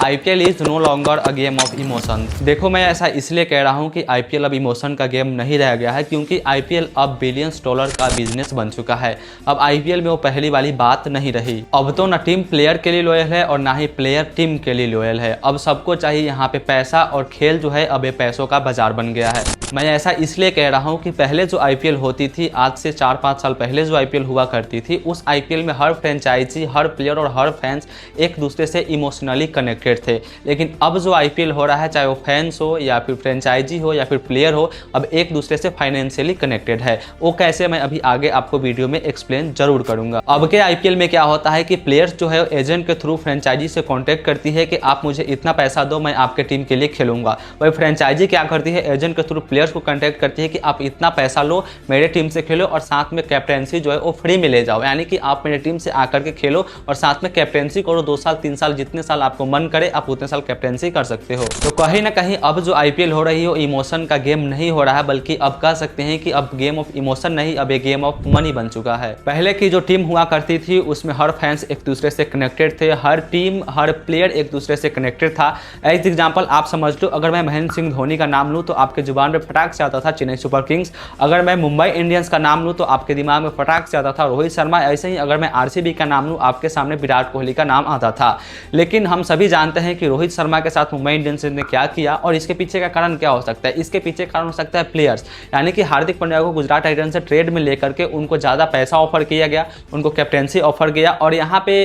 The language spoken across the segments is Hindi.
IPL is no longer a game of emotion. देखो, मैं ऐसा इसलिए कह रहा हूँ कि आईपीएल अब इमोशन का गेम नहीं रह गया है, क्योंकि आईपीएल अब बिलियंस डॉलर का बिजनेस बन चुका है। अब आईपीएल में वो पहली वाली बात नहीं रही। अब तो ना टीम प्लेयर के लिए लॉयल है और ना ही प्लेयर टीम के लिए लॉयल है। अब सबको चाहिए यहाँ पे पैसा, और खेल जो है अब ये पैसों का बाजार बन गया है। मैं ऐसा इसलिए कह रहा हूँ कि पहले जो आईपीएल होती थी, आज से 4-5 साल पहले जो आईपीएल हुआ करती थी, उस आईपीएल में हर फ्रेंचाइजी, हर प्लेयर और हर फैंस एक दूसरे से इमोशनली कनेक्टेड थे। लेकिन अब जो आईपीएल हो रहा है, चाहे वो फैंस हो या फिर फ्रेंचाइजी हो या फिर प्लेयर हो, अब एक दूसरे से फाइनेंशियली कनेक्टेड है। वो कैसे, मैं अभी आगे आपको वीडियो में एक्सप्लेन जरूर करूंगा। अब के आईपीएल में क्या होता है कि प्लेयर्स जो है एजेंट के थ्रू फ्रेंचाइजी से कॉन्टैक्ट करती है कि आप मुझे इतना पैसा दो, मैं आपके टीम के लिए खेलूंगा। वही फ्रेंचाइजी क्या करती है, एजेंट के थ्रू प्लेयर्स को कॉन्टैक्ट करती है कि आप इतना पैसा लो, मेरे टीम से खेलो और साथ में कैप्टेंसी जो है वो फ्री में ले जाओ। यानी कि आप मेरे टीम से आकर के खेलो और साथ में कैप्टेंसी करो, 2 साल 3 साल जितने साल आपको मन करे आप उतने साल कैप्टेंसी कर सकते हो। तो कहीं ना कहीं अब जो आईपीएल हो रही है वो इमोशन का गेम नहीं हो रहा है, बल्कि अब कह सकते हैं कि अब गेम ऑफ इमोशन नहीं, अब एक गेम ऑफ मनी बन चुका है। पहले की जो टीम हुआ करती थी उसमें हर फैंस एक दूसरे से कनेक्टेड थे, हर टीम हर प्लेयर एक दूसरे से कनेक्टेड था। एज एग्जाम्पल आप समझ लो, अगर मैं महेंद्र सिंह धोनी का नाम लूँ तो आपके जुबान में फटाक से आता था चेन्नई सुपर किंग्स। अगर मैं मुंबई इंडियंस का नाम लूँ तो आपके दिमाग में फटाक से आता था रोहित शर्मा। ऐसे ही अगर मैं आरसीबी का नाम लूँ, आपके सामने विराट कोहली का नाम आता था। लेकिन हम सभी जानते हैं कि रोहित शर्मा के साथ मुंबई इंडियंस ने क्या किया, और इसके पीछे का कारण क्या हो सकता है। इसके पीछे कारण हो सकता है प्लेयर्स, यानी कि हार्दिक पांड्या को गुजरात टाइटंस से ट्रेड में लेकर के उनको ज़्यादा पैसा ऑफर किया गया, उनको कैप्टेंसी ऑफर किया और यहाँ पे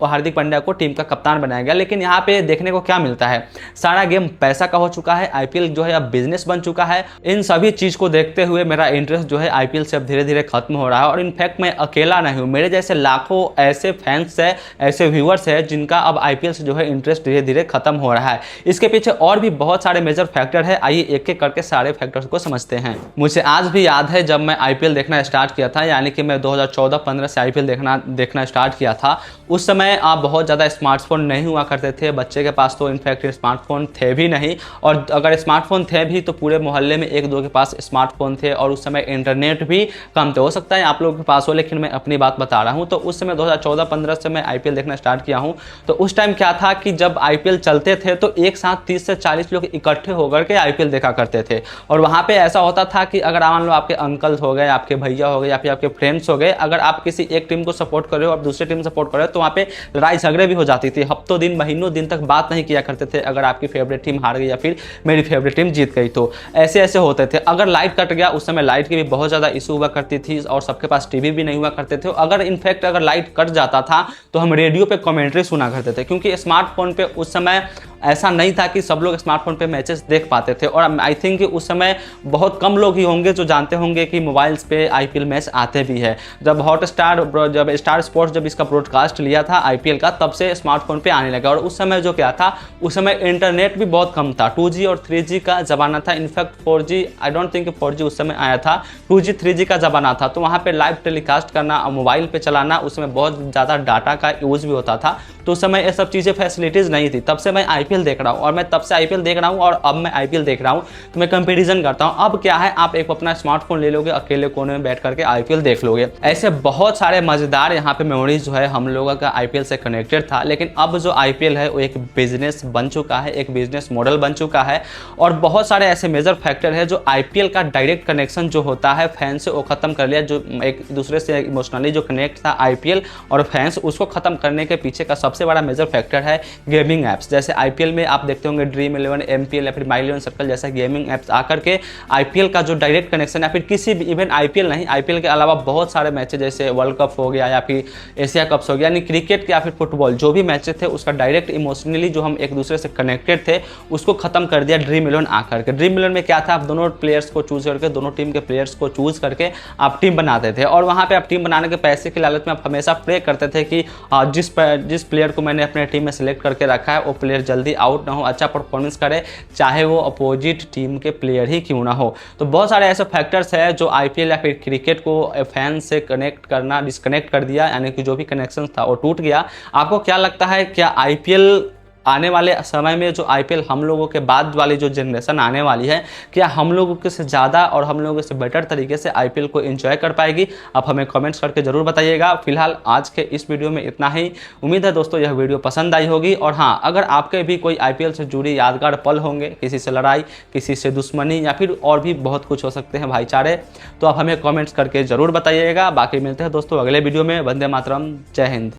हार्दिक पांड्या को टीम का कप्तान बनाया गया। लेकिन यहाँ पे देखने को क्या मिलता है, सारा गेम पैसा का हो चुका है। आईपीएल जो है अब बिजनेस बन चुका है। इन सभी चीज़ को देखते हुए मेरा इंटरेस्ट जो है आईपीएल से अब धीरे धीरे खत्म हो रहा है। और इनफैक्ट मैं अकेला नहीं हूँ, मेरे जैसे लाखों ऐसे फैंस है, ऐसे व्यूअर्स है जिनका अब आईपीएल से जो है इंटरेस्ट धीरे धीरे खत्म हो रहा है। इसके पीछे और भी बहुत सारे मेजर फैक्टर है। आइए एक एक करके सारे फैक्टर्स को समझते हैं। मुझे आज भी याद है जब मैं आईपीएल देखना स्टार्ट किया था, यानी कि मैं 2014-15 से आईपीएल देखना स्टार्ट किया था। उस समय आप बहुत ज़्यादा स्मार्टफोन नहीं हुआ करते थे, बच्चे के पास तो इनफैक्ट स्मार्टफोन थे भी नहीं, और अगर स्मार्टफोन थे भी तो पूरे मोहल्ले में 1-2 के पास स्मार्टफोन थे, और उस समय इंटरनेट भी कम थे। हो सकता है आप लोगों के पास हो, लेकिन मैं अपनी बात बता रहा हूँ। तो उस समय 2014-15 से मैं आईपीएल देखना स्टार्ट किया हूँ। तो उस टाइम क्या था कि जब आईपीएल चलते थे तो एक साथ 30 से 40 लोग इकट्ठे होकर के आईपीएल देखा करते थे। और वहाँ पर ऐसा होता था कि अगर मान लो आपके अंकल्स हो गए, आपके भैया हो गए या फिर आपके फ्रेंड्स हो गए, अगर आप किसी एक टीम को सपोर्ट कर रहे हो और दूसरी टीम सपोर्ट कर रहे हो तो वहाँ पे लड़ाई झगड़े भी हो जाती थी। हफ्तों दिन महीनों दिन तक बात नहीं किया करते थे अगर आपकी फेवरेट टीम हार गई या फिर मेरी फेवरेट टीम जीत गई तो। ऐसे ऐसे होते थे। अगर लाइट कट गया, उस समय लाइट की भी बहुत ज़्यादा इशू हुआ करती थी और सबके पास टीवी भी नहीं हुआ करते थे। अगर इनफैक्ट अगर लाइट कट जाता था तो हम रेडियो पे कमेंट्री सुना करते थे, क्योंकि स्मार्टफोन पे उस समय ऐसा नहीं था कि सब लोग स्मार्टफोन पे मैचेस देख पाते थे। और आई थिंक कि उस समय बहुत कम लोग ही होंगे जो जानते होंगे कि मोबाइल्स पे आईपीएल मैच आते भी है। जब हॉटस्टार, जब स्टार स्पोर्ट्स जब इसका ब्रॉडकास्ट लिया था आईपीएल का, तब से स्मार्टफोन पे आने लगा। और उस समय जो क्या था, उस समय इंटरनेट भी बहुत कम था, 2G और 3G का ज़माना था। In fact 4G, I don't think 4G उस समय आया था, 2G 3G का ज़माना था। तो वहाँ पे लाइव टेलीकास्ट करना, मोबाइल पे चलाना, उसमें बहुत ज़्यादा डाटा का यूज़ भी होता था। तो उस समय ये सब चीज़ें फैसिलिटीज़ नहीं थी। तब से मैं आईपीएल देख रहा हूँ, और मैं तब से आईपीएल देख रहा हूँ और अब मैं आईपीएल देख रहा हूँ तो मैं कंपैरिजन करता हूँ। अब क्या है, आप एक अपना स्मार्टफोन ले लोगे, अकेले कोने में बैठ करके आईपीएल देख लोगे। ऐसे बहुत सारे मजेदार यहाँ पे मेमोरीज जो है हम लोगों का आईपीएल से कनेक्टेड था। लेकिन अब जो आईपीएल है वो एक बिजनेस बन चुका है, एक बिजनेस मॉडल बन चुका है। और बहुत सारे ऐसे मेजर फैक्टर है जो आईपीएल का डायरेक्ट कनेक्शन जो होता है फैंस से, वो खत्म कर लिया। जो एक दूसरे से इमोशनली जो कनेक्ट था आईपीएल और फैंस, उसको खत्म करने के पीछे का सबसे बड़ा मेजर फैक्टर है गेमिंग ऐप्स। जैसे आईपीएल में आप देखते होंगे ड्रीम 11, एमपीएल या फिर माई इलेवन सर्कल जैसा गेमिंग ऐप्स आकर के आईपीएल का जो डायरेक्ट कनेक्शन, या फिर किसी भी इवन आईपीएल नहीं, आईपीएल के अलावा बहुत सारे मैचेस जैसे वर्ल्ड कप हो गया या फिर एशिया कप्स हो गया, यानी क्रिकेट के या फिर फुटबॉल जो भी मैचेस थे उसका डायरेक्ट इमोशनली जो हम एक दूसरे से कनेक्टेड थे उसको खत्म कर दिया ड्रीम 11 आकर के। ड्रीम 11 में क्या था, आप दोनों प्लेयर्स को चूज करके, दोनों टीम के प्लेयर्स को चूज करके आप टीम बनाते थे। और वहाँ पे आप टीम बनाने के पैसे की लालच में आप हमेशा प्रे करते थे कि जिस प्लेयर को मैंने अपने टीम में सिलेक्ट करके रखा है वो प्लेयर जल्दी आउट ना हो, अच्छा परफॉर्मेंस करे, चाहे वो अपोजिट टीम के प्लेयर ही क्यों ना हो। तो बहुत सारे ऐसे फैक्टर्स हैं जो आईपीएल या फिर क्रिकेट को फैन से कनेक्ट करना, डिस्कनेक्ट कर दिया, यानी कि जो भी कनेक्शन था वो टूट गया। आपको क्या लगता है, क्या आईपीएल आने वाले समय में जो आईपीएल हम लोगों के बाद वाली जो जनरेशन आने वाली है, क्या हम लोगों के से ज़्यादा और हम लोगों से बेटर तरीके से आईपीएल को एंजॉय कर पाएगी? आप हमें कमेंट्स करके ज़रूर बताइएगा। फिलहाल आज के इस वीडियो में इतना ही। उम्मीद है दोस्तों यह वीडियो पसंद आई होगी। और हाँ, अगर आपके भी कोई आईपीएल से जुड़ी यादगार पल होंगे, किसी से लड़ाई, किसी से दुश्मनी या फिर और भी बहुत कुछ हो सकते हैं भाईचारे, तो आप हमें कमेंट्स करके ज़रूर बताइएगा। बाकी मिलते हैं दोस्तों अगले वीडियो में। वंदे मातरम, जय हिंद।